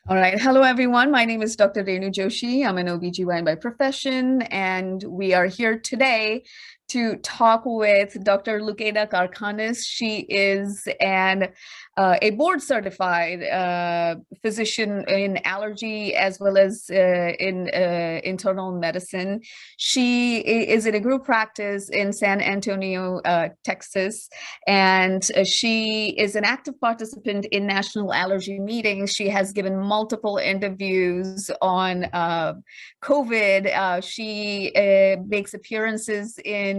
All right. Hello, everyone. My name is Dr. Renu Joshi. I'm an OB-GYN by profession, and we are here today to talk with Dr. Lukena Karkhanis. She is a board-certified physician in allergy as well as in internal medicine. She is in a group practice in San Antonio, Texas, and she is an active participant in national allergy meetings. She has given multiple interviews on COVID. She makes appearances in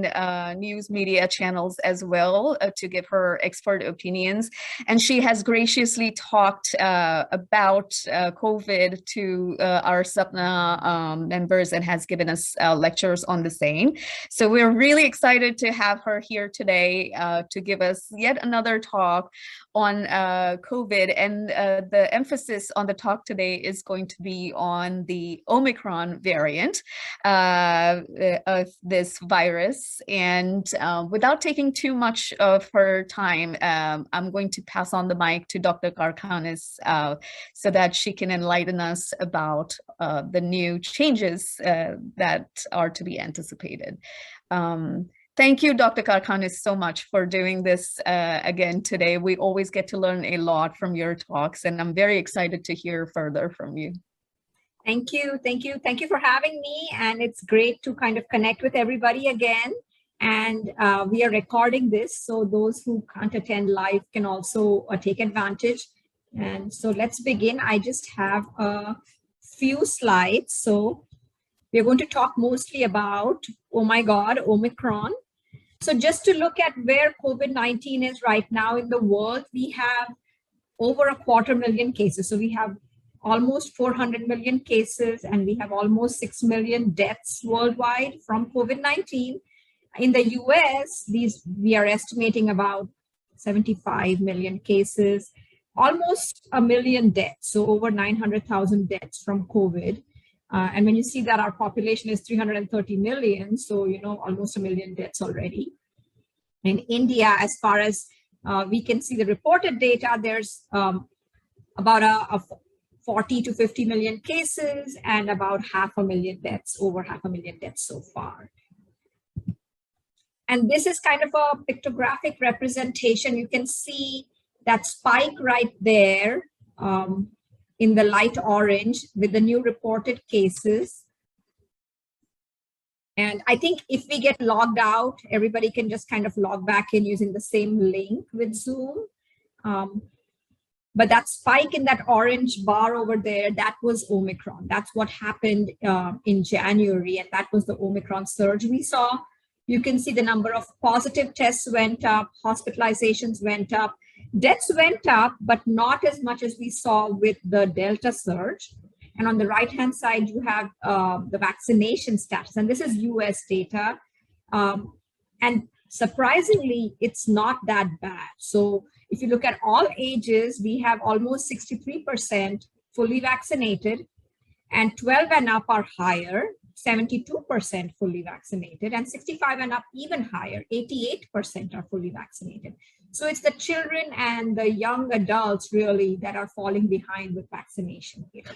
news media channels as well to give her expert opinions. And she has graciously talked about COVID to our SAPNA members and has given us lectures on the same. So we're really excited to have her here today to give us yet another talk on COVID. And the emphasis on the talk today is going to be on the Omicron variant of this virus. And without taking too much of her time, I'm going to pass on the mic to Dr. Karkhanis so that she can enlighten us about the new changes that are to be anticipated. Thank you, Dr. Karkhanis, so much for doing this again today. We always get to learn a lot from your talks, and I'm very excited to hear further from you. Thank you. Thank you. Thank you for having me. And it's great to kind of connect with everybody again. And we are recording this, so those who can't attend live can also take advantage. And so let's begin. I just have a few slides. So we're going to talk mostly about, oh my God, Omicron. So just to look at where COVID-19 is right now in the world, we have over 250,000 cases. So we have almost 400 million cases, and we have almost 6 million deaths worldwide from COVID-19. In the US, we are estimating about 75 million cases, almost 1 million deaths, so over 900,000 deaths from COVID. And when you see that our population is 330 million, so, almost 1 million deaths already. In India, as far as we can see the reported data, there's about a 40 to 50 million cases and about 500,000 deaths, over 500,000 deaths so far. And this is kind of a pictographic representation. You can see that spike right there in the light orange with the new reported cases. And I think if we get logged out, everybody can just kind of log back in using the same link with Zoom. But that spike in that orange bar over there, that was Omicron. That's what happened in January, and that was the Omicron surge we saw. You can see the number of positive tests went up, hospitalizations went up, deaths went up, but not as much as we saw with the Delta surge. And on the right-hand side, you have the vaccination status, and this is US data. And surprisingly, it's not that bad. So if you look at all ages, we have almost 63% fully vaccinated, and 12 and up are higher, 72% fully vaccinated, and 65 and up even higher, 88% are fully vaccinated. So it's the children and the young adults really that are falling behind with vaccination here.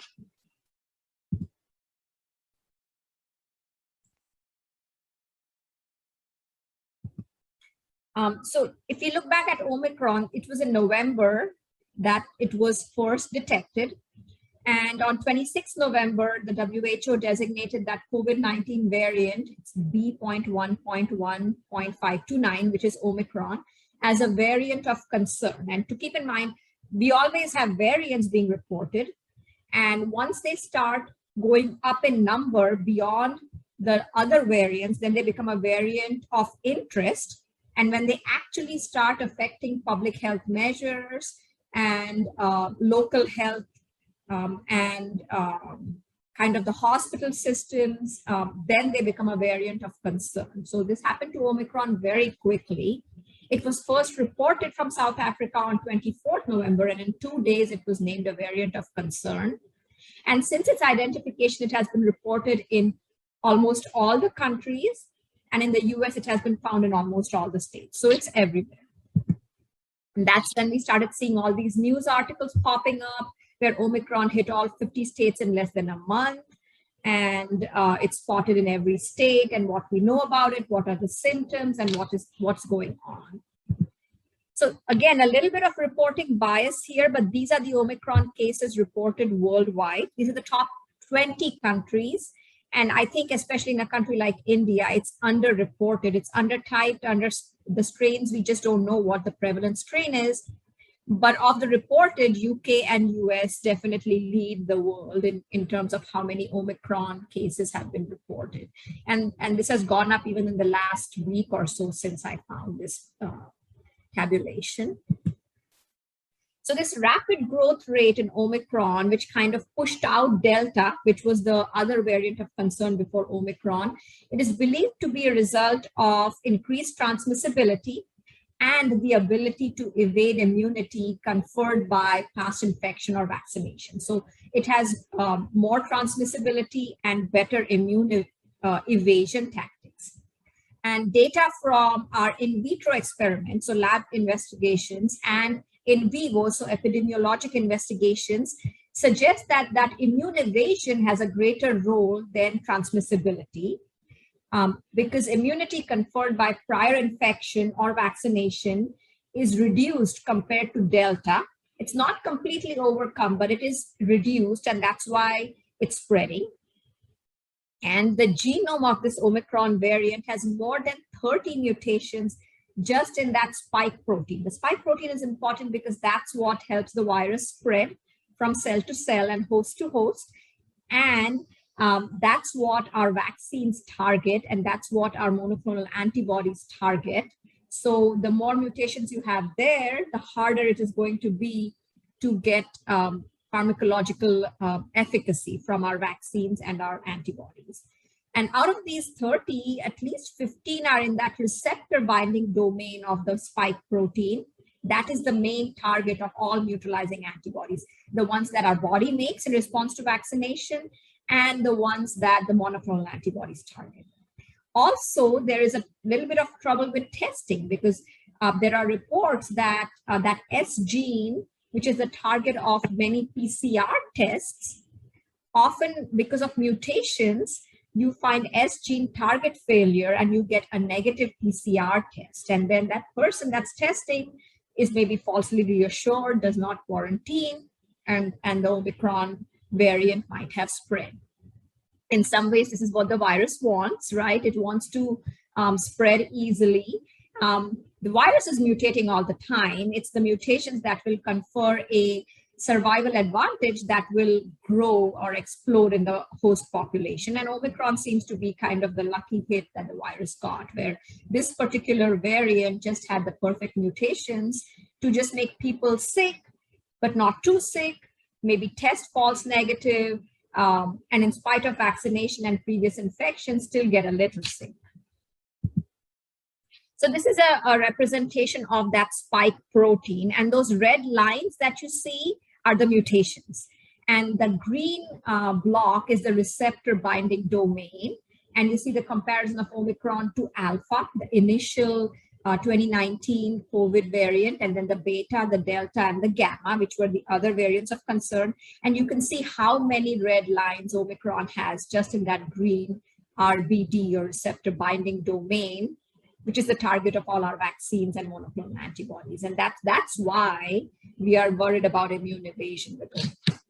So if you look back at Omicron, it was in November that it was first detected. And on 26 November, the WHO designated that COVID-19 variant, it's B.1.1.529, which is Omicron, as a variant of concern. And to keep in mind, we always have variants being reported. And once they start going up in number beyond the other variants, then they become a variant of interest. And when they actually start affecting public health measures and local health and kind of the hospital systems, then they become a variant of concern. So this happened to Omicron very quickly. It was first reported from South Africa on 24th November, and in 2 days it was named a variant of concern. And since its identification, it has been reported in almost all the countries. And in the US, it has been found in almost all the states. So it's everywhere. And that's when we started seeing all these news articles popping up where Omicron hit all 50 states in less than a month. And it's spotted in every state, and what we know about it, what are the symptoms, and what's going on. So again, a little bit of reporting bias here, but these are the Omicron cases reported worldwide. These are the top 20 countries. And I think especially in a country like India, it's underreported, it's undertyped, under the strains. We just don't know what the prevalent strain is. But of the reported, UK and US definitely lead the world in terms of how many Omicron cases have been reported. And this has gone up even in the last week or so since I found this tabulation. So this rapid growth rate in Omicron, which kind of pushed out Delta, which was the other variant of concern before Omicron, it is believed to be a result of increased transmissibility and the ability to evade immunity conferred by past infection or vaccination. So it has more transmissibility and better immune evasion tactics. And data from our in vitro experiments, so lab investigations, and in vivo, so epidemiologic investigations, suggest that immune evasion has a greater role than transmissibility. Because immunity conferred by prior infection or vaccination is reduced compared to Delta. It's not completely overcome, but it is reduced, and that's why it's spreading. And the genome of this Omicron variant has more than 30 mutations just in that spike protein. The spike protein is important because that's what helps the virus spread from cell to cell and host to host. And that's what our vaccines target, and that's what our monoclonal antibodies target. So the more mutations you have there, the harder it is going to be to get pharmacological efficacy from our vaccines and our antibodies. And out of these 30, at least 15 are in that receptor binding domain of the spike protein. That is the main target of all neutralizing antibodies, the ones that our body makes in response to vaccination, and the ones that the monoclonal antibodies target. Also, there is a little bit of trouble with testing because there are reports that that S-gene, which is the target of many PCR tests, often because of mutations, you find S-gene target failure and you get a negative PCR test. And then that person that's testing is maybe falsely reassured, does not quarantine, and the Omicron variant might have spread. In some ways, this is what the virus wants, right? It wants to spread easily. The virus is mutating all the time. It's the mutations that will confer a survival advantage that will grow or explode in the host population. And Omicron seems to be kind of the lucky hit that the virus got, where this particular variant just had the perfect mutations to just make people sick, but not too sick, maybe test false negative, and in spite of vaccination and previous infections, still get a little sick. So this is a representation of that spike protein, and those red lines that you see are the mutations. And the green block is the receptor binding domain. And you see the comparison of Omicron to Alpha, the initial 2019 COVID variant, and then the Beta, the Delta, and the Gamma, which were the other variants of concern. And you can see how many red lines Omicron has just in that green RBD, or receptor binding domain, which is the target of all our vaccines and monoclonal antibodies. And that's why we are worried about immune evasion with Omicron.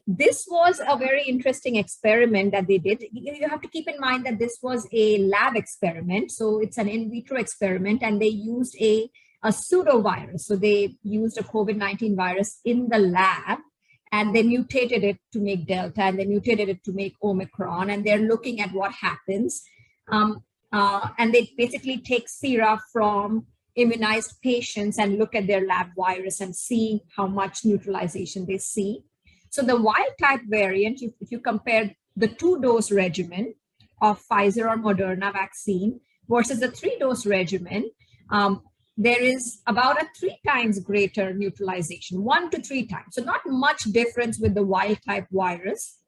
This was a very interesting experiment that they did. You have to keep in mind that this was a lab experiment. So it's an in vitro experiment, and they used a pseudovirus. So they used a COVID-19 virus in the lab, and they mutated it to make Delta, and they mutated it to make Omicron, and they're looking at what happens. And they basically take sera from immunized patients and look at their lab virus and see how much neutralization they see. So the wild type variant, if you compare the 2-dose regimen of Pfizer or Moderna vaccine versus the 3-dose regimen, there is about a 3 times greater neutralization, 1 to 3 times. So not much difference with the wild type virus.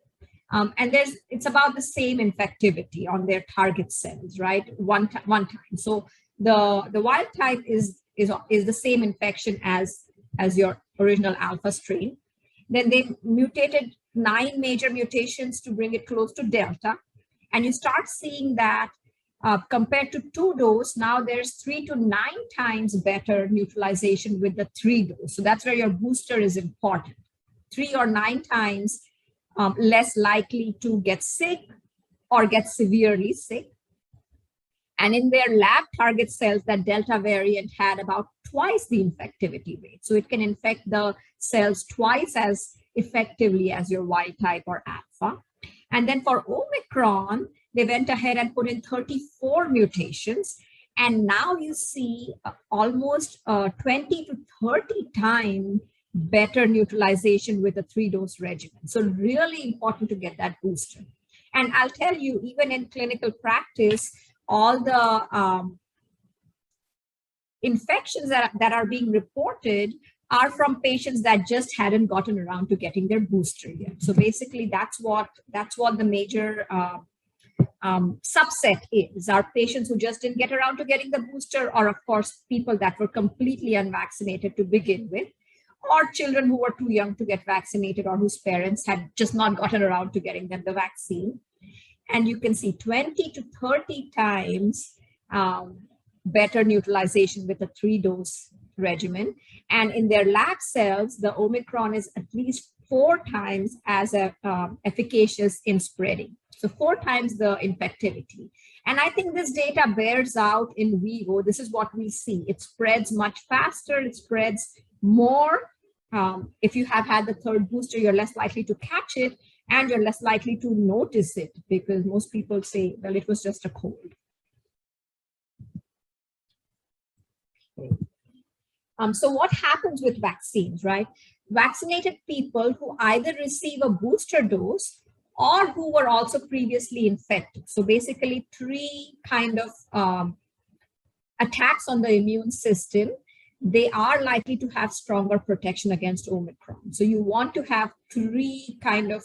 And it's about the same infectivity on their target cells, right? One time. So the wild type is the same infection as as your original alpha strain. Then they mutated 9 major mutations to bring it close to Delta. And you start seeing that compared to 2-dose, now there's 3 to 9 times better neutralization with the 3-dose. So that's where your booster is important. 3 or 9 times less likely to get sick or get severely sick. And in their lab target cells, that Delta variant had about twice the infectivity rate. So it can infect the cells twice as effectively as your wild type or alpha. And then for Omicron, they went ahead and put in 34 mutations. And now you see almost 20 to 30 times better neutralization with a 3-dose regimen. So really important to get that booster. And I'll tell you, even in clinical practice, all the infections that are being reported are from patients that just hadn't gotten around to getting their booster yet. So basically, that's what the major subset is. Are patients who just didn't get around to getting the booster, or of course, people that were completely unvaccinated to begin with, or children who were too young to get vaccinated or whose parents had just not gotten around to getting them the vaccine. And you can see 20 to 30 times better neutralization with a 3-dose regimen. And in their lab cells, the Omicron is at least 4 times as efficacious in spreading. So 4 times the infectivity. And I think this data bears out in vivo. This is what we see. It spreads much faster. It spreads more. If you have had the 3rd booster, you're less likely to catch it, and you're less likely to notice it, because most people say, well, it was just a cold. So what happens with vaccines, right? Vaccinated people who either receive a booster dose or who were also previously infected. So basically 3 kind of attacks on the immune system, they are likely to have stronger protection against Omicron. So you want to have 3 kind of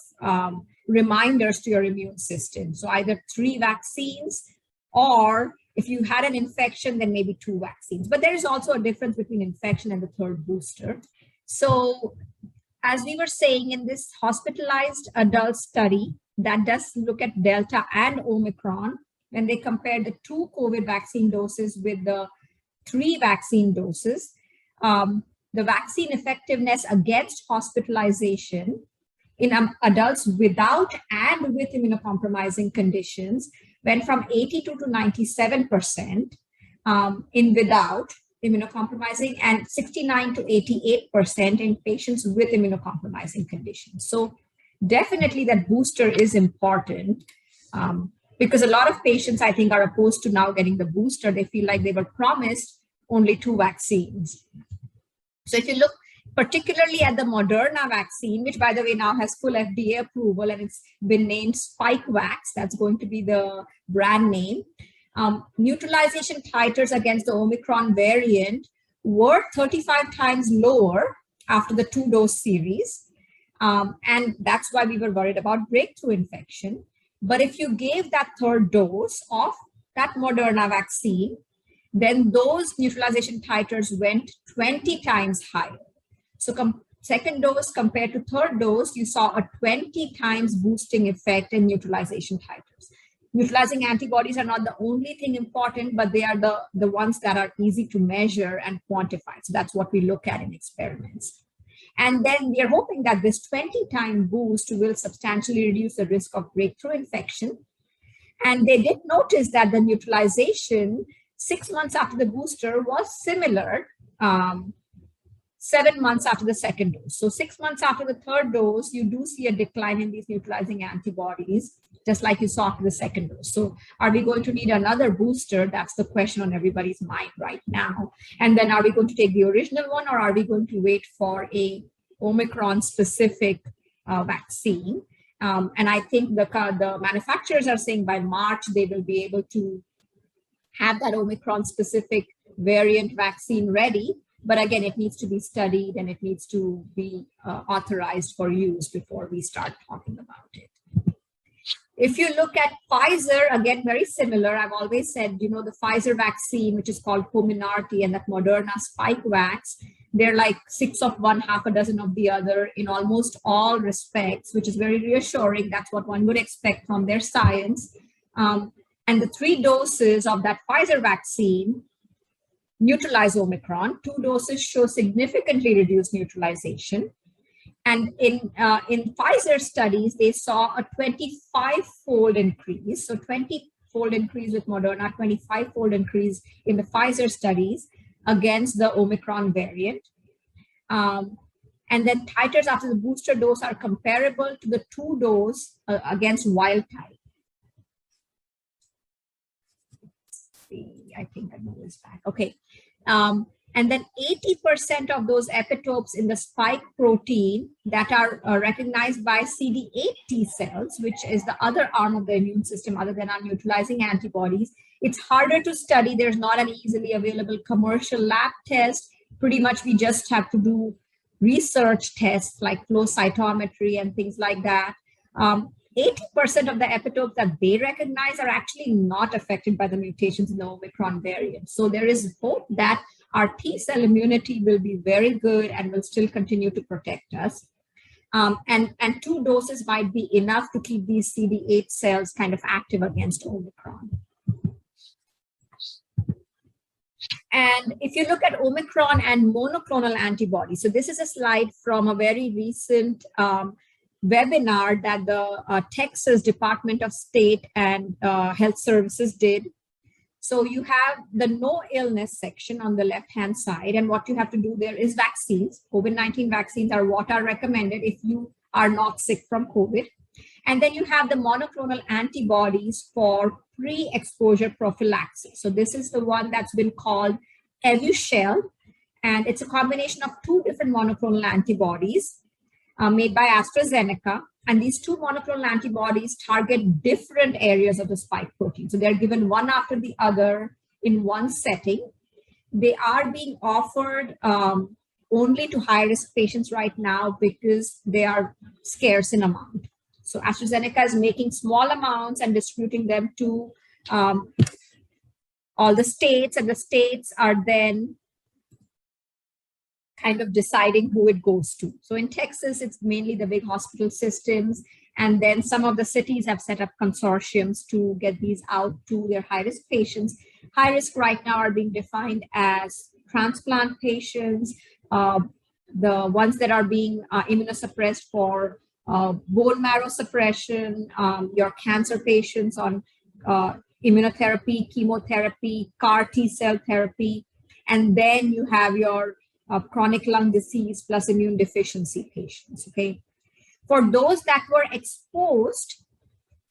reminders to your immune system. So either 3 vaccines, or if you had an infection, then maybe 2 vaccines. But there is also a difference between infection and the 3rd booster. So as we were saying, in this hospitalized adult study that does look at Delta and Omicron, when they compared the 2 COVID vaccine doses with the 3 vaccine doses, the vaccine effectiveness against hospitalization in adults without and with immunocompromising conditions went from 82 to 97% in without immunocompromising, and 69 to 88% in patients with immunocompromising conditions. So definitely that booster is important, because a lot of patients, I think, are opposed to now getting the booster. They feel like they were promised only 2 vaccines. So if you look particularly at the Moderna vaccine, which by the way now has full FDA approval and it's been named Spikevax, that's going to be the brand name. Neutralization titers against the Omicron variant were 35 times lower after the 2-dose series. And that's why we were worried about breakthrough infection. But if you gave that 3rd dose of that Moderna vaccine, then those neutralization titers went 20 times higher. So 2nd dose compared to 3rd dose, you saw a 20 times boosting effect in neutralization titers. Neutralizing antibodies are not the only thing important, but they are the ones that are easy to measure and quantify. So that's what we look at in experiments. And then we are hoping that this 20-time boost will substantially reduce the risk of breakthrough infection. And they did notice that the neutralization 6 months after the booster was similar 7 months after the 2nd dose. So 6 months after the 3rd dose, you do see a decline in these neutralizing antibodies, just like you saw after the 2nd dose. So are we going to need another booster? That's the question on everybody's mind right now. And then are we going to take the original one, or are we going to wait for a Omicron specific vaccine? And I think the manufacturers are saying by March, they will be able to have that Omicron specific variant vaccine ready. But again, it needs to be studied and it needs to be authorized for use before we start talking about it. If you look at Pfizer, again, very similar. I've always said, the Pfizer vaccine, which is called Comirnaty, and that Moderna Spikevax, They're like 6 of one, half a dozen of the other in almost all respects, which is very reassuring. That's what one would expect from their science. And the 3 doses of that Pfizer vaccine neutralize Omicron. 2 doses show significantly reduced neutralization. And in Pfizer studies, they saw a 25-fold increase. So 20-fold increase with Moderna, 25-fold increase in the Pfizer studies against the Omicron variant. And then titers after the booster dose are comparable to the 2 dose against wild type. I think I know this back. Okay. And then 80% of those epitopes in the spike protein that are recognized by CD8 T cells, which is the other arm of the immune system other than our neutralizing antibodies, it's harder to study. There's not an easily available commercial lab test. Pretty much we just have to do research tests like flow cytometry and things like that. 80% of the epitopes that they recognize are actually not affected by the mutations in the Omicron variant. So there is hope that our T cell immunity will be very good and will still continue to protect us. And 2 doses might be enough to keep these CD8 cells kind of active against Omicron. And if you look at Omicron and monoclonal antibodies, so this is a slide from a very recent webinar that the Texas Department of State and Health Services did. So you have the no illness section on the left-hand side, and what you have to do there is vaccines. COVID-19 vaccines are what are recommended if you are not sick from COVID. And then you have the monoclonal antibodies for pre-exposure prophylaxis. So this is the one that's been called Evusheld, and it's a combination of 2 different monoclonal antibodies made by AstraZeneca. And these 2 monoclonal antibodies target different areas of the spike protein. So they're given one after the other in one setting. They are being offered only to high-risk patients right now because they are scarce in amount. So AstraZeneca is making small amounts and distributing them to all the states, and the states are then kind of deciding who it goes to. So in Texas, it's mainly the big hospital systems, and then some of the cities have set up consortiums to get these out to their high-risk patients. High risk right now are being defined as transplant patients, the ones that are being immunosuppressed for bone marrow suppression, your cancer patients on immunotherapy, chemotherapy, CAR T cell therapy, and then you have your chronic lung disease plus immune deficiency patients, okay? For those that were exposed,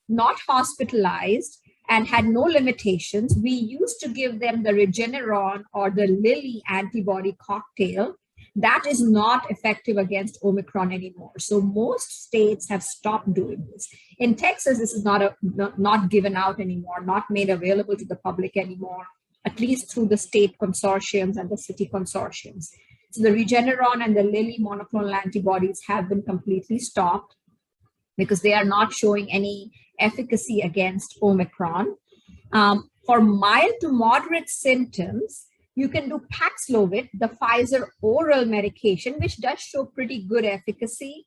not hospitalized, and had no limitations, we used to give them the Regeneron or the Lilly antibody cocktail. That is not effective against Omicron anymore. So most states have stopped doing this. In Texas, this is not given out anymore, not made available to the public anymore, at least through the state consortiums and the city consortiums. So the Regeneron and the Lilly monoclonal antibodies have been completely stopped because they are not showing any efficacy against Omicron. For mild to moderate symptoms, you can do Paxlovid, the Pfizer oral medication, which does show pretty good efficacy.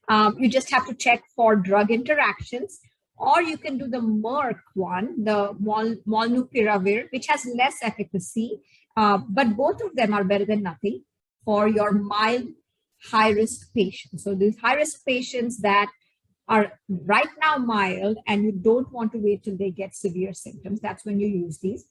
You just have to check for drug interactions, or you can do the Merck one, the Molnupiravir, which has less efficacy, but both of them are better than nothing for your mild high-risk patients. So these high-risk patients that are right now mild and you don't want to wait till they get severe symptoms, that's when you use these.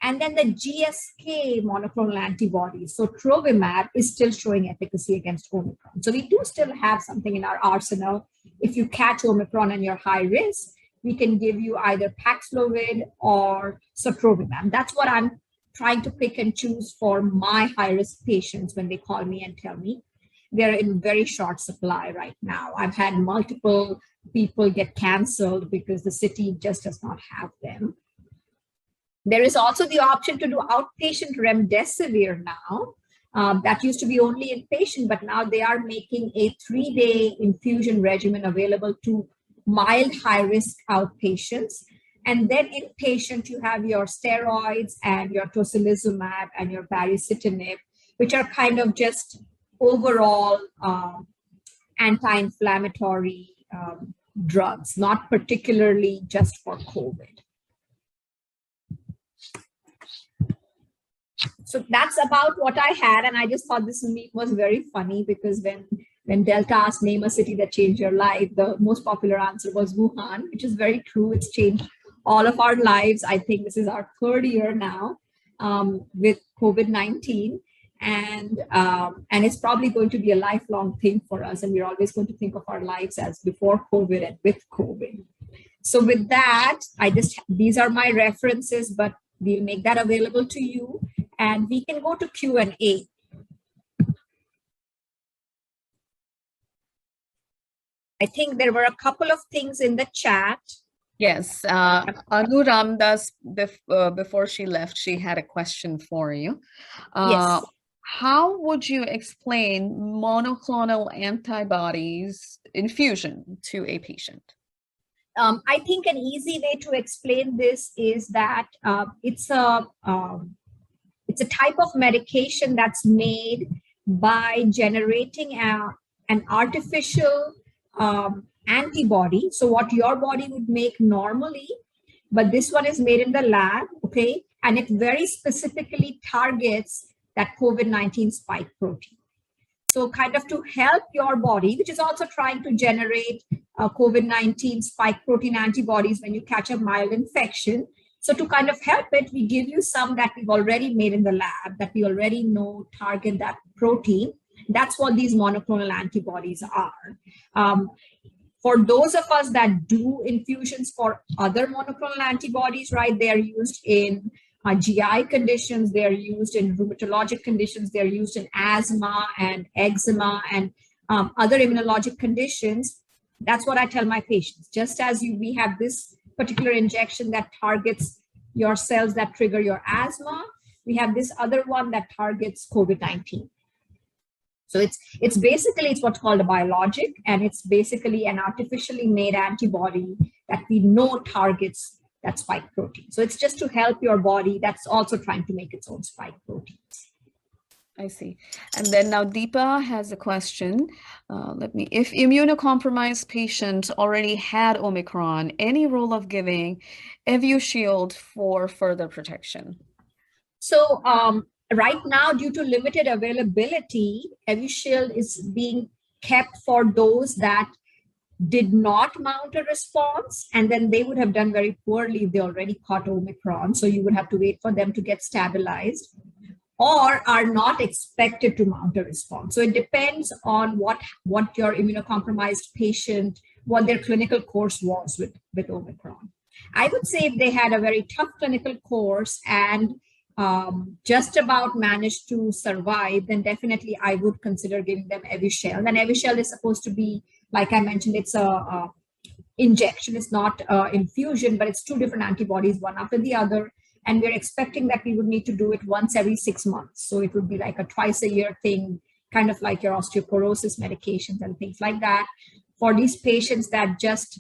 And then the GSK monoclonal antibodies, so Trovimab is still showing efficacy against Omicron. So we do still have something in our arsenal. If you catch Omicron and you're high risk, we can give you either Paxlovid or Sotrovimab. That's what I'm trying to pick and choose for my high-risk patients when they call me and tell me. They're in very short supply right now. I've had multiple people get canceled because the city just does not have them. There is also the option to do outpatient remdesivir now. That used to be only inpatient, but now they are making a 3-day infusion regimen available to mild high-risk outpatients. And then inpatient, you have your steroids and your tocilizumab and your baricitinib. which are kind of just overall anti-inflammatory drugs, not particularly just for COVID. So that's about what I had. And I just thought this meet was very funny because when Delta asked, name a city that changed your life, the most popular answer was Wuhan, which is very true. It's changed all of our lives. I think this is our third year now with COVID-19. And it's probably going to be a lifelong thing for us. And we're always going to think of our lives as before COVID and with COVID. So with that, these are my references, but we'll make that available to you. And we can go to Q&A. I think there were a couple of things in the chat. Yes, Anu Ramdas, before she left, she had a question for you. Yes. How would you explain monoclonal antibodies infusion to a patient? I think an easy way to explain this is that it's a type of medication that's made by generating an artificial antibody. So what your body would make normally, but this one is made in the lab, okay? And it very specifically targets that COVID-19 spike protein. So kind of to help your body, which is also trying to generate COVID-19 spike protein antibodies when you catch a mild infection. So to kind of help it, we give you some that we've already made in the lab that we already know target that protein. That's what these monoclonal antibodies are. For those of us that do infusions for other monoclonal antibodies, right, they are used in GI conditions, they are used in rheumatologic conditions, they are used in asthma and eczema and other immunologic conditions. That's what I tell my patients. Just as we have this particular injection that targets your cells that trigger your asthma, we have this other one that targets COVID-19. So it's basically what's called a biologic, and it's basically an artificially made antibody that we know targets that spike protein. So it's just to help your body that's also trying to make its own spike proteins. I see. And then now Deepa has a question. If immunocompromised patients already had Omicron, any role of giving Evusheld for further protection? So right now, due to limited availability, Evusheld is being kept for those that did not mount a response, and then they would have done very poorly if they already caught Omicron. So you would have to wait for them to get stabilized, or are not expected to mount a response. So it depends on what your immunocompromised patient, what their clinical course was with Omicron. I would say if they had a very tough clinical course and just about managed to survive, then definitely I would consider giving them Evusheld. And Evusheld is supposed to be, like I mentioned, it's a injection, it's not infusion, but it's 2 different antibodies, one after the other. And we're expecting that we would need to do it once every 6 months. So it would be like a twice a year thing, kind of like your osteoporosis medications and things like that, for these patients that just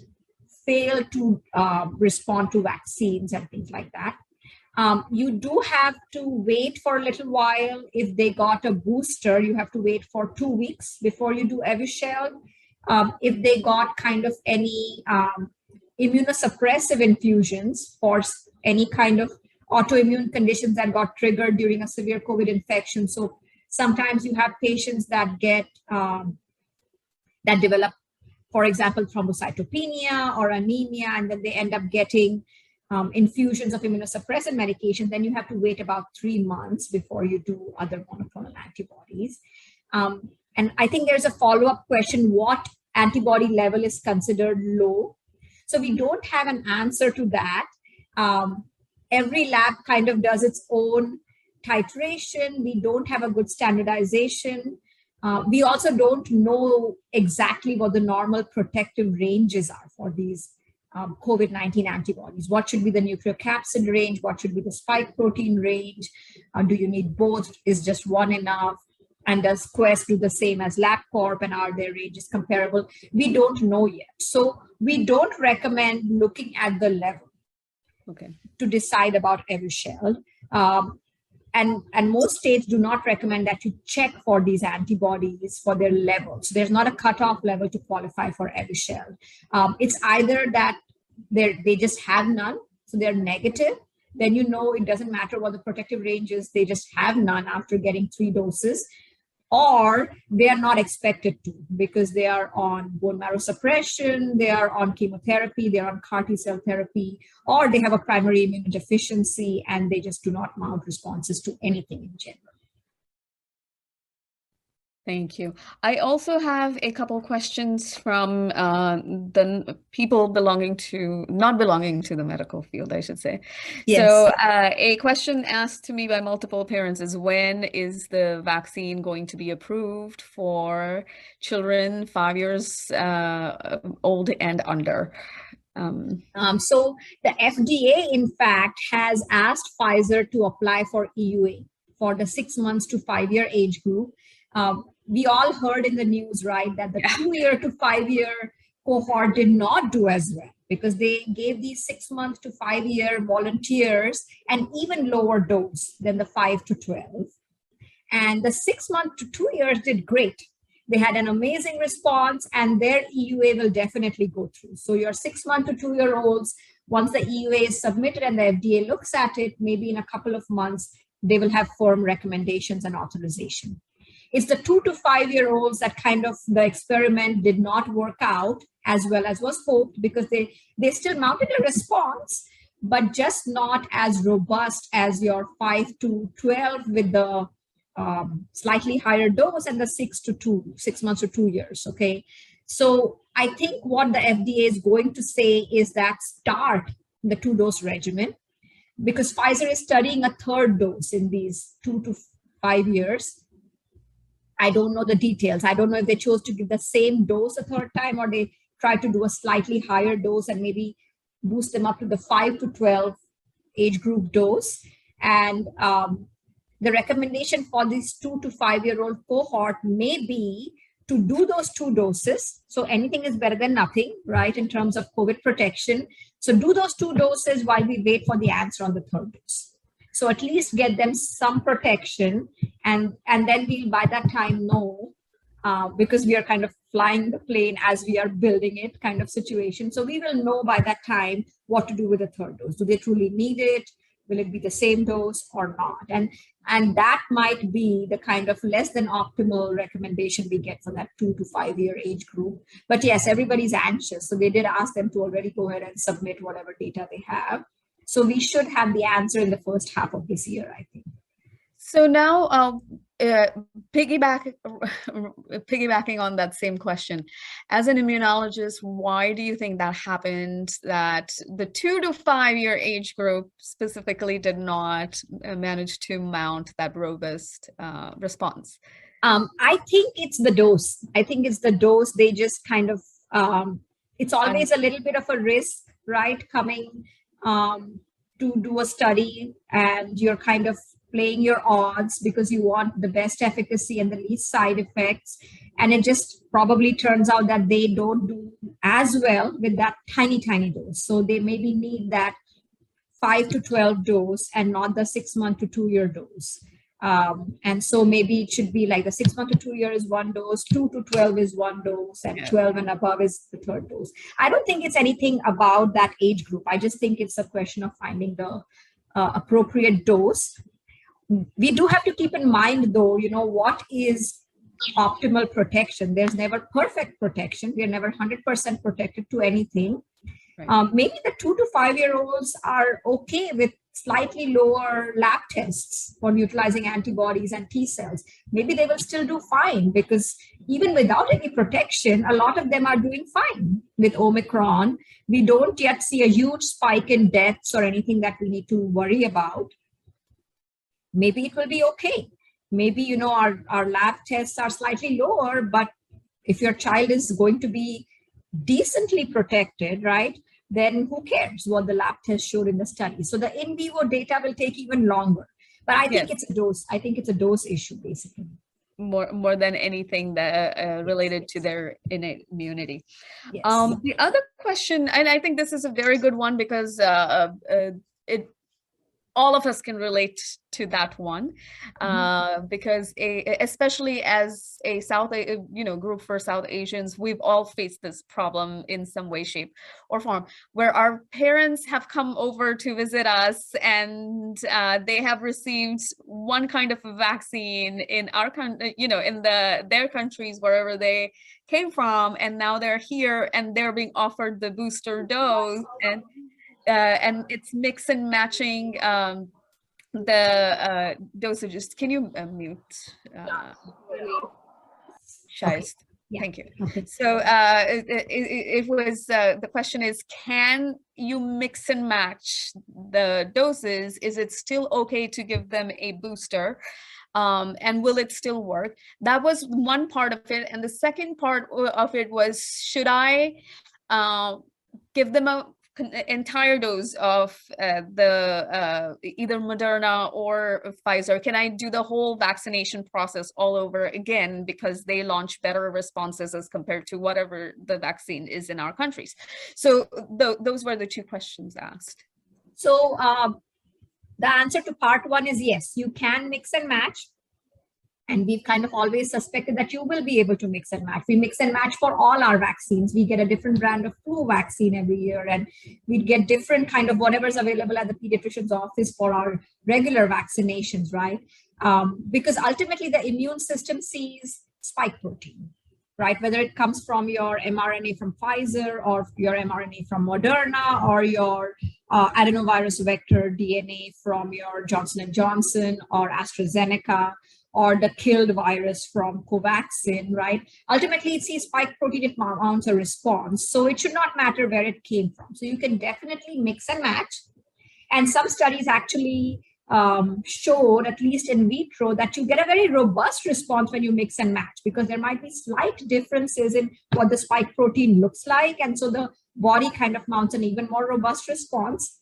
fail to respond to vaccines and things like that. You do have to wait for a little while. If they got a booster, you have to wait for 2 weeks before you do Evusheld. If they got kind of any immunosuppressive infusions for any kind of autoimmune conditions that got triggered during a severe COVID infection. So sometimes you have patients that get, that develop, for example, thrombocytopenia or anemia, and then they end up getting infusions of immunosuppressant medication. Then you have to wait about 3 months before you do other monoclonal antibodies. And I think there's a follow-up question, what antibody level is considered low? So we don't have an answer to that. Every lab kind of does its own titration. We don't have a good standardization. We also don't know exactly what the normal protective ranges are for these COVID-19 antibodies. What should be the nucleocapsid range? What should be the spike protein range? Do you need both? Is just one enough? And does Quest do the same as LabCorp, and are their ranges comparable? We don't know yet. So we don't recommend looking at the level to decide about Evusheld. and most states do not recommend that you check for these antibodies for their levels. There's not a cutoff level to qualify for Evusheld. It's either that they just have none, so they're negative. Then you know it doesn't matter what the protective range is; they just have none after getting 3 doses, or they are not expected to because they are on bone marrow suppression, they are on chemotherapy, they're on CAR T-cell therapy, or they have a primary immunodeficiency and they just do not mount responses to anything in general. Thank you. I also have a couple questions from the people not belonging to the medical field, I should say. Yes. So a question asked to me by multiple parents is, when is the vaccine going to be approved for children 5 years old and under? So the FDA, in fact, has asked Pfizer to apply for EUA for the 6 months to 5 year age group. We all heard in the news, right, that the 2 year to 5 year cohort did not do as well because they gave these 6 months to 5 year volunteers an even lower dose than the 5 to 12. And the 6 months to 2 years did great. They had an amazing response, and their EUA will definitely go through. So your 6 month to 2 year olds, once the EUA is submitted and the FDA looks at it, maybe in a couple of months, they will have firm recommendations and authorization. It's the 2 to 5 year olds that kind of the experiment did not work out as well as was hoped, because they still mounted a response, but just not as robust as your 5 to 12 with the slightly higher dose and the 6 months to 2 years. Okay. So I think what the FDA is going to say is that start the 2-dose regimen, because Pfizer is studying a 3rd dose in these 2 to 5 years. I don't know the details. I don't know if they chose to give the same dose a 3rd time, or they tried to do a slightly higher dose and maybe boost them up to the 5 to 12 age group dose. And the recommendation for this 2 to 5 year old cohort may be to do those 2 doses. So anything is better than nothing, right, in terms of COVID protection. So do those 2 doses while we wait for the answer on the 3rd dose. So at least get them some protection, and then we'll by that time know, because we are kind of flying the plane as we are building it kind of situation. So we will know by that time what to do with the 3rd dose. Do they truly need it? Will it be the same dose or not? And that might be the kind of less than optimal recommendation we get for that 2 to 5 year age group. But yes, everybody's anxious. So they did ask them to already go ahead and submit whatever data they have. So we should have the answer in the first half of this year, I think. So now, piggybacking on that same question, as an immunologist, why do you think that happened, that the 2 to 5 year age group specifically did not manage to mount that robust response? I think it's the dose. I think it's the dose. They just kind of, it's always a little bit of a risk, right, coming to do a study, and you're kind of playing your odds because you want the best efficacy and the least side effects. And it just probably turns out that they don't do as well with that tiny dose. So they maybe need that 5 to 12 dose and not the 6 month to 2 year dose. And so maybe it should be like the 6 month to 2 year is 1 dose, 2 to 12 is 1 dose, and 12 and above is the 3rd dose. I don't think it's anything about that age group. I just think it's a question of finding the appropriate dose. We do have to keep in mind, though, what is optimal protection. There's never perfect protection. We are never 100% protected to anything. Right. Maybe the 2 to 5 year olds are okay with slightly lower lab tests for neutralizing antibodies and T cells. Maybe they will still do fine, because even without any protection, a lot of them are doing fine with Omicron. We don't yet see a huge spike in deaths or anything that we need to worry about. Maybe it will be okay. Maybe, our lab tests are slightly lower, but if your child is going to be decently protected, right, then who cares what the lab test showed in the study? So the in vivo data will take even longer. But I think it's a dose. I think it's a dose issue, basically. More than anything that related to their innate immunity. Yes. The other question, and I think this is a very good one, because it all of us can relate to that one, because especially as a group for South Asians, we've all faced this problem in some way, shape, or form, where our parents have come over to visit us, and they have received one kind of a vaccine in our country, in their countries, wherever they came from, and now they're here and they're being offered the booster dose, and it's mix and matching the dosages. Can you mute? Shais? Yeah. Thank you. Okay. So it was the question is, can you mix and match the doses? Is it still okay to give them a booster? And will it still work? That was one part of it. And the second part of it was, should I give them a entire dose of either Moderna or Pfizer? Can I do the whole vaccination process all over again, because they launch better responses as compared to whatever the vaccine is in our countries? So those were the two questions asked. So the answer to part one is yes, you can mix and match. And we've kind of always suspected that you will be able to mix and match. We mix and match for all our vaccines. We get a different brand of flu vaccine every year, and we get different kind of whatever's available at the pediatrician's office for our regular vaccinations, right? Because ultimately the immune system sees spike protein, right? Whether it comes from your mRNA from Pfizer or your mRNA from Moderna or your adenovirus vector DNA from your Johnson & Johnson or AstraZeneca, or the killed virus from Covaxin, right? Ultimately, it sees spike protein, it mounts a response. So it should not matter where it came from. So you can definitely mix and match. And some studies actually showed, at least in vitro, that you get a very robust response when you mix and match, because there might be slight differences in what the spike protein looks like. And so the body kind of mounts an even more robust response.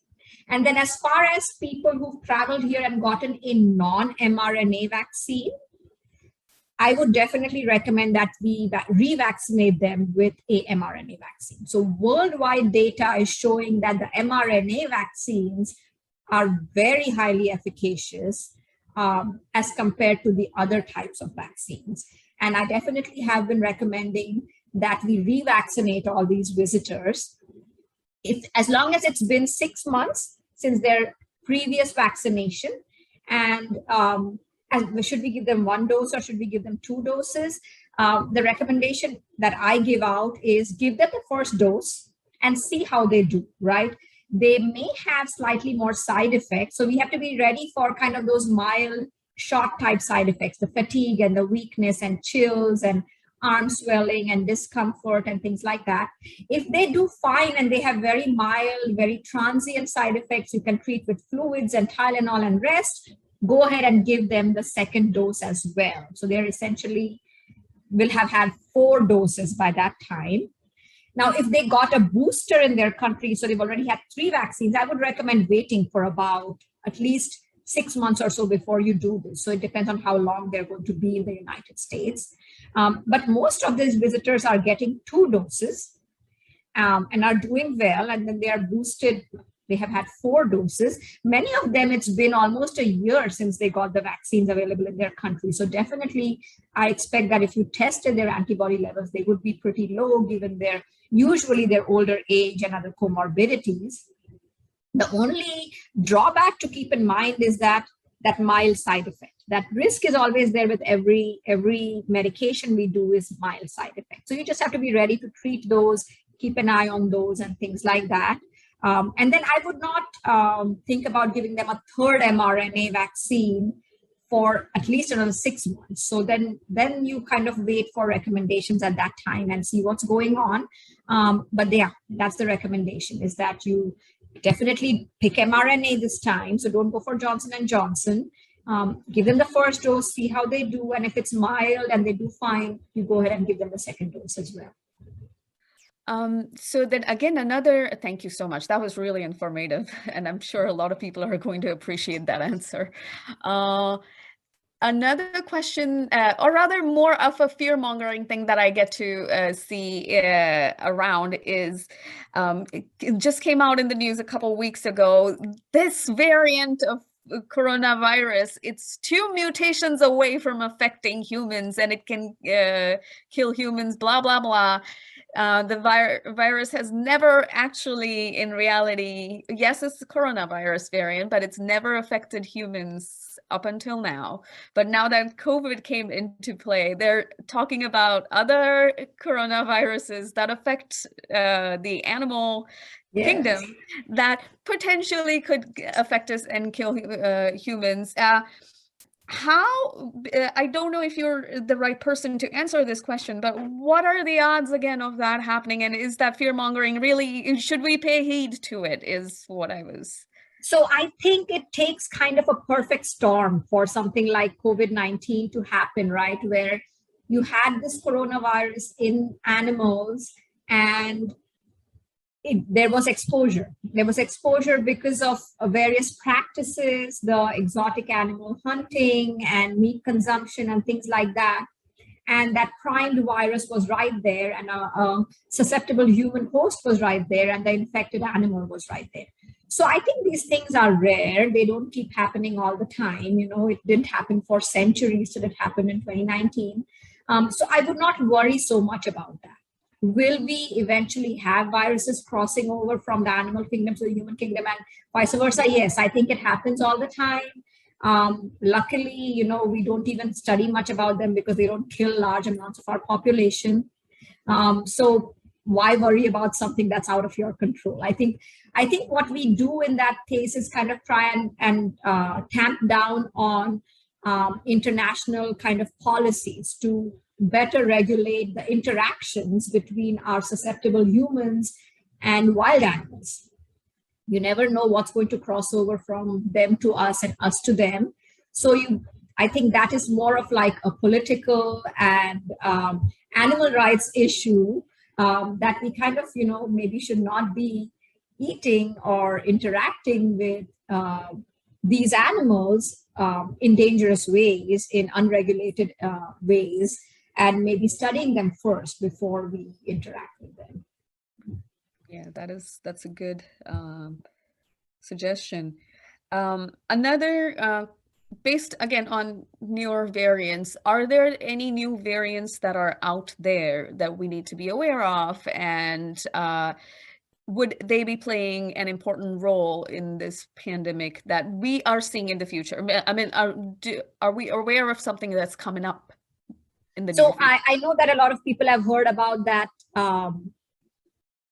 And then as far as people who've traveled here and gotten a non-mRNA vaccine, I would definitely recommend that we revaccinate them with a mRNA vaccine. So worldwide data is showing that the mRNA vaccines are very highly efficacious as compared to the other types of vaccines. And I definitely have been recommending that we revaccinate all these visitors, as long as it's been 6 months since their previous vaccination. And should we give them 1 dose or should we give them 2 doses? The recommendation that I give out is give them the first dose and see how they do, right? They may have slightly more side effects. So we have to be ready for kind of those mild shot type side effects, the fatigue and the weakness and chills and arm swelling and discomfort and things like that. If they do fine and they have very mild, very transient side effects, you can treat with fluids and Tylenol and rest. Go ahead and give them the second dose as well. So they're essentially will have had 4 doses by that time. Now, if they got a booster in their country, so they've already had 3 vaccines, I would recommend waiting for about at least 6 months or so before you do this. So it depends on how long they're going to be in the United States. But most of these visitors are getting 2 doses and are doing well. And then they are boosted. They have had 4 doses. Many of them, it's been almost a year since they got the vaccines available in their country. So definitely, I expect that if you tested their antibody levels, they would be pretty low given usually their older age and other comorbidities. The only drawback to keep in mind is that mild side effect. That risk is always there with every medication we do is mild side effect. So you just have to be ready to treat those, keep an eye on those and things like that. And then I would not think about giving them a third mRNA vaccine for at least another 6 months. So then you kind of wait for recommendations at that time and see what's going on. But yeah, that's the recommendation, is that you definitely pick mRNA this time. So don't go for Johnson & Johnson. Give them the first dose, see how they do. And if it's mild and they do fine, you go ahead and give them the second dose as well. So then again, thank you so much. That was really informative. And I'm sure a lot of people are going to appreciate that answer. Another question, or rather more of a fear-mongering thing that I get to see around is, it just came out in the news a couple of weeks ago, this variant of coronavirus, it's 2 mutations away from affecting humans, and it can kill humans, blah, blah, blah. The virus has never actually, in reality, yes, it's the coronavirus variant, but it's never affected humans up until now. But now that COVID came into play, they're talking about other coronaviruses that affect the animal kingdom that potentially could affect us and kill humans. I don't know if you're the right person to answer this question, but what are the odds again of that happening? And is that fear mongering really, should we pay heed to it, is what I was. So I think it takes kind of a perfect storm for something like COVID-19 to happen, right? Where you had this coronavirus in animals and there was exposure. There was exposure because of various practices, the exotic animal hunting and meat consumption and things like that. And that primed virus was right there, and a susceptible human host was right there, and the infected animal was right there. So I think these things are rare. They don't keep happening all the time. You know, it didn't happen for centuries till it happened in 2019. So I would not worry so much about that. Will we eventually have viruses crossing over from the animal kingdom to the human kingdom and vice versa? Yes, I think it happens all the time. Luckily, you know, we don't even study much about them because they don't kill large amounts of our population. So why worry about something that's out of your control? I think what we do in that case is kind of try and tamp down on international kind of policies to better regulate the interactions between our susceptible humans and wild animals. You never know what's going to cross over from them to us and us to them. So I think that is more of like a political and animal rights issue that we kind of, you know, maybe should not be eating or interacting with these animals in dangerous ways, in unregulated ways, and maybe studying them first before we interact with them. Yeah, that's a good suggestion. Another, based again on newer variants, are there any new variants that are out there that we need to be aware of? And would they be playing an important role in this pandemic that we are seeing in the future? I mean, are we aware of something that's coming up in the near future? I know that a lot of people have heard about that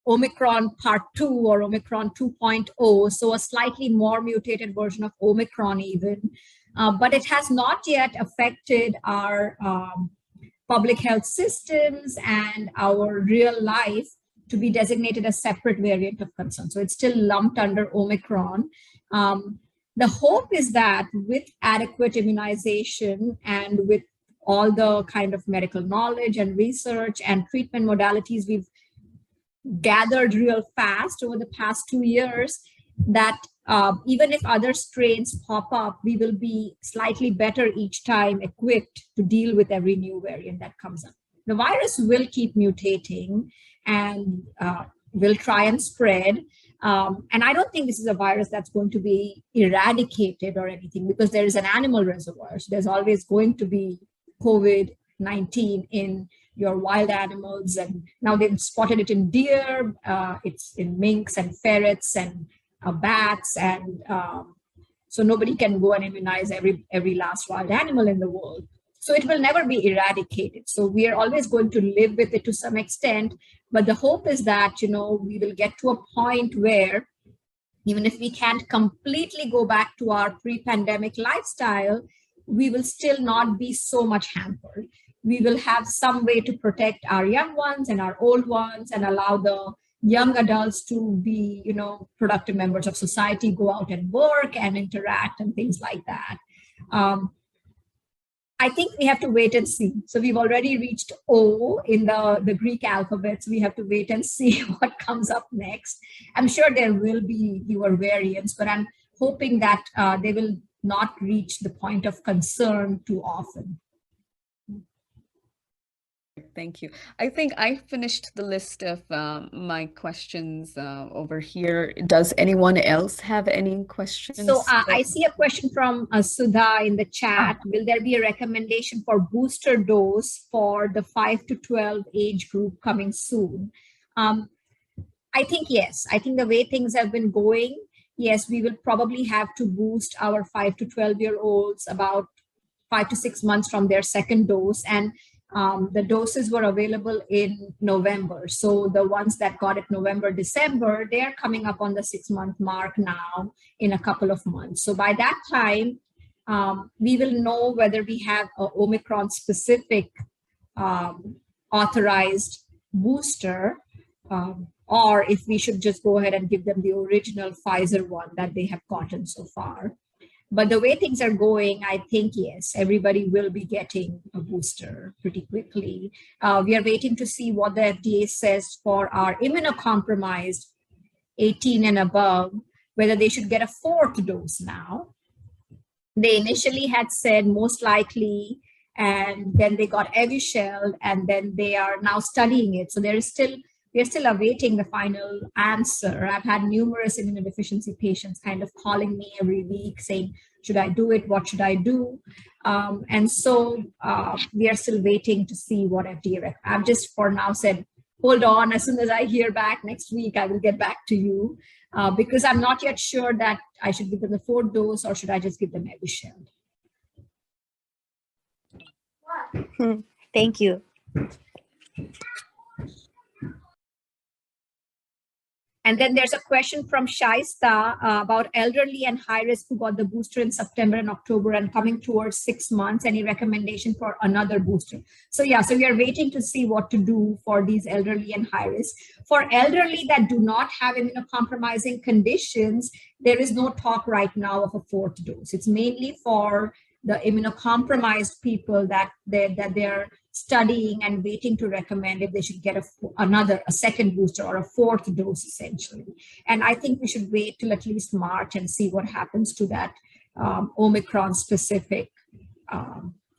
Omicron part 2 or Omicron 2.0, so a slightly more mutated version of Omicron even, but it has not yet affected our public health systems and our real life to be designated a separate variant of concern. So it's still lumped under Omicron. The hope is that with adequate immunization and with all the kind of medical knowledge and research and treatment modalities we've gathered real fast over the past 2 years, that even if other strains pop up, we will be slightly better each time equipped to deal with every new variant that comes up. The virus will keep mutating and will try and spread. And I don't think this is a virus that's going to be eradicated or anything, because there is an animal reservoir. So there's always going to be COVID-19 in your wild animals, and now they've spotted it in deer, it's in minks and ferrets and bats, and so nobody can go and immunize every last wild animal in the world. So it will never be eradicated. So we are always going to live with it to some extent, but the hope is that, you know, we will get to a point where even if we can't completely go back to our pre-pandemic lifestyle, we will still not be so much hampered. We will have some way to protect our young ones and our old ones and allow the young adults to be, you know, productive members of society, go out and work and interact and things like that. I think we have to wait and see. So we've already reached O in the Greek alphabets. We have to wait and see what comes up next. I'm sure there will be newer variants, but I'm hoping that they will not reach the point of concern too often. Thank you. I think I finished the list of my questions over here. Does anyone else have any So questions? I see a question from Sudha in the chat. Will there be a recommendation for booster dose for the 5 to 12 age group coming soon? I think yes. I think the way things have been going, yes, we will probably have to boost our 5 to 12-year-olds about 5 to 6 months from their second dose. And the doses were available in November. So the ones that got it November, December, they're coming up on the 6-month mark now in a couple of months. So by that time, we will know whether we have a Omicron specific authorized booster, or if we should just go ahead and give them the original Pfizer one that they have gotten so far. But the way things are going, I think, yes, everybody will be getting a booster pretty quickly. We are waiting to see what the FDA says for our immunocompromised 18 and above, whether they should get a fourth dose now. They initially had said most likely, and then they got Evusheld, and then they are now studying it. So we're still awaiting the final answer. I've had numerous immunodeficiency patients kind of calling me every week saying, should I do it? What should I do? And so we are still waiting to see what FDA. I've just for now said, hold on. As soon as I hear back next week, I will get back to you because I'm not yet sure that I should give them the fourth dose or should I just give them Evusheld. Thank you. And then there's a question from Shaista about elderly and high risk who got the booster in September and October and coming towards 6 months. Any recommendation for another booster? So yeah, so we are waiting to see what to do for these elderly and high risk. For elderly that do not have immunocompromising conditions, there is no talk right now of a fourth dose. It's mainly for the immunocompromised people that they're studying and waiting to recommend if they should get a second booster or a fourth dose essentially. And I think we should wait till at least March and see what happens to that Omicron specific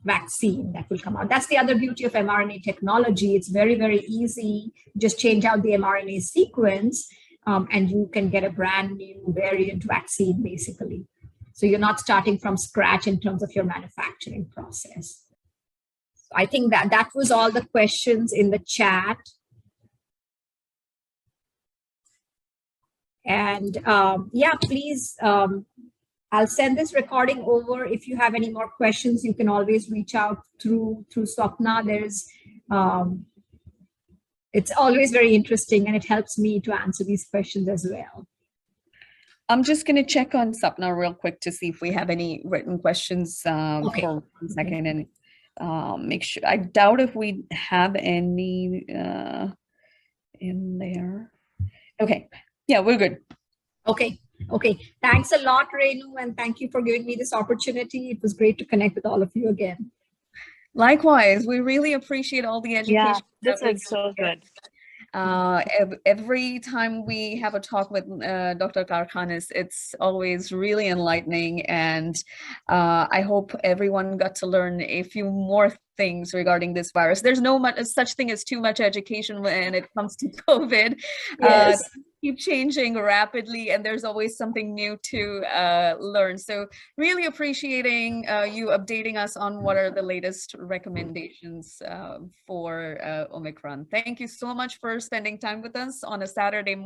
vaccine that will come out. That's the other beauty of mRNA technology. It's very, very easy. Just change out the mRNA sequence and you can get a brand new variant vaccine basically. So you're not starting from scratch in terms of your manufacturing process. So I think that was all the questions in the chat. And yeah, please, I'll send this recording over. If you have any more questions, you can always reach out through Swapna. It's always very interesting and it helps me to answer these questions as well. I'm just going to check on Sapna real quick to see if we have any written questions Okay. for 1 second and make sure. I doubt if we have any in there. Okay. Yeah, we're good. Okay. Okay. Thanks a lot, Renu, and thank you for giving me this opportunity. It was great to connect with all of you again. Likewise, we really appreciate all the education. Yeah, this was so good. Every time we have a talk with Dr. Karkhanis, it's always really enlightening, and I hope everyone got to learn a few more things regarding this virus. There's no such thing as too much education when it comes to COVID. Yes. Keep changing rapidly, and there's always something new to learn. So really appreciating you updating us on what are the latest recommendations for Omicron. Thank you so much for spending time with us on a Saturday morning.